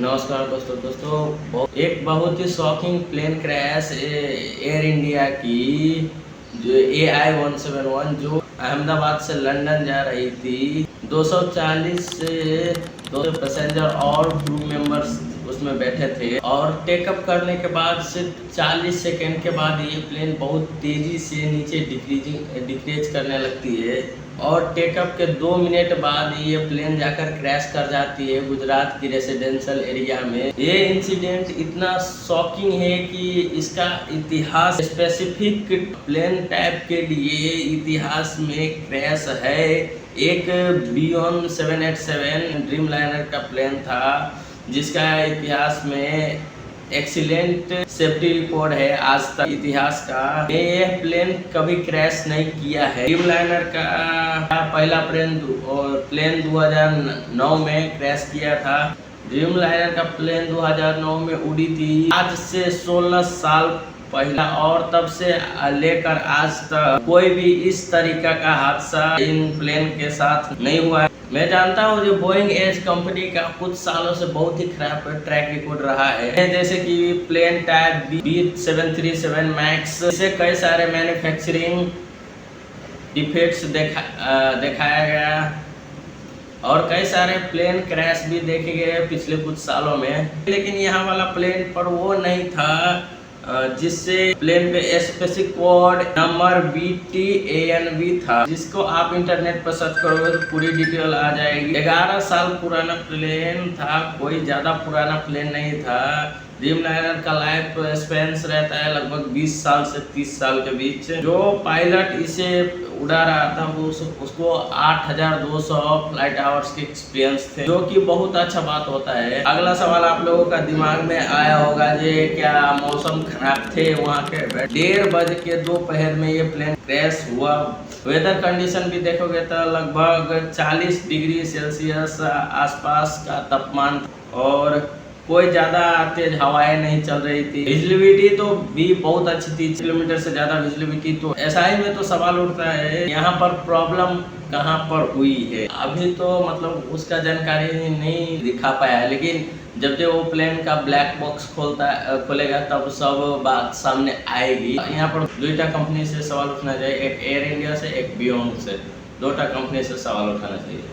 नमस्कार एक बहुत ही shocking plane crash Air India की जो AI-171 जो अहमदाबाद से लंदन जा रही थी। 240 से 200 पैसेंजर और क्रू मेंबर्स उसमें बैठे थे और टेकअप करने के बाद सिर्फ 40 सेकेंड के बाद ये प्लेन बहुत तेज़ी से नीचे डिक्रीज करने लगती है और टेकअप के 2 मिनट बाद ये प्लेन जाकर क्रैश कर जाती है गुजरात की रेसिडेंशियल एरिया में। ये इंसिडेंट इतना शॉकिंग है कि इसका इतिहास स्पेसिफिक प्लेन टाइप के लिए इतिहास में क्रैश है। एक बियॉन 787 ड्रीम लाइनर का प्लेन था जिसका इतिहास में एक्सीलेंट सेफ्टी रिकॉर्ड है आज तक इतिहास का। यह प्लेन कभी क्रैश नहीं किया है। ड्रीम लाइनर का पहला प्लेन 2009 में क्रैश किया था। ड्रीम लाइनर का प्लेन 2009 में उड़ी थी आज से 16 साल पहला, और तब से लेकर आज तक कोई भी इस तरीका का हादसा इन प्लेन के साथ नहीं हुआ है। मैं जानता हूँ जो बोइंग एज कंपनी का कुछ सालों से बहुत ही खराब ट्रैक रिकॉर्ड रहा है, जैसे कि प्लेन टाइप B737 मैक्स से कई सारे मैन्युफैक्चरिंग डिफेक्ट्स दिखाया गया और कई सारे प्लेन क्रैश भी देखे गए पिछले कुछ सालों में। लेकिन यहाँ वाला प्लेन पर वो नहीं था जिससे प्लेन पे स्पेसिफिक कोड नंबर BTANV था, जिसको आप इंटरनेट पर सर्च करोगे तो पूरी डिटेल आ जाएगी। 11 साल पुराना प्लेन था, कोई ज़्यादा पुराना प्लेन नहीं था। ड्रीम लाइनर का लाइफ स्पेंस रहता है लगभग 20 साल से 30 साल के बीच। जो पायलट इसे उड़ा रहा था वो उसको 8200 फ्लाइट आवर्स के एक्सपीरियंस थे, जो कि बहुत अच्छा बात होता है। अगला सवाल आप लोगों का दिमाग में आया होगा जे क्या मौसम खराब थे वहाँ के? 1:30 बजे के दोपहर में ये प्लेन क्रैश हुआ। वेदर कंडीशन भी देखोगे तो लगभग 40 डिग्री सेल्सियस आसपास का तापमान और कोई ज़्यादा तेज हवाएं नहीं चल रही थी। विजिबिलिटी तो भी बहुत अच्छी थी, 3 किलोमीटर से ज़्यादा विजिबिलिटी। तो ऐसा ही में तो सवाल उठता है यहाँ पर प्रॉब्लम कहाँ पर हुई है। अभी तो मतलब उसका जानकारी नहीं दिखा पाया है, लेकिन जब से वो प्लेन का ब्लैक बॉक्स खोलेगा तब सब बात सामने आएगी। यहाँ पर 2टा कंपनी से सवाल उठना चाहिए, एक एयर इंडिया से एक बियॉन्ड से। 2टा कंपनी से सवाल उठाना चाहिए।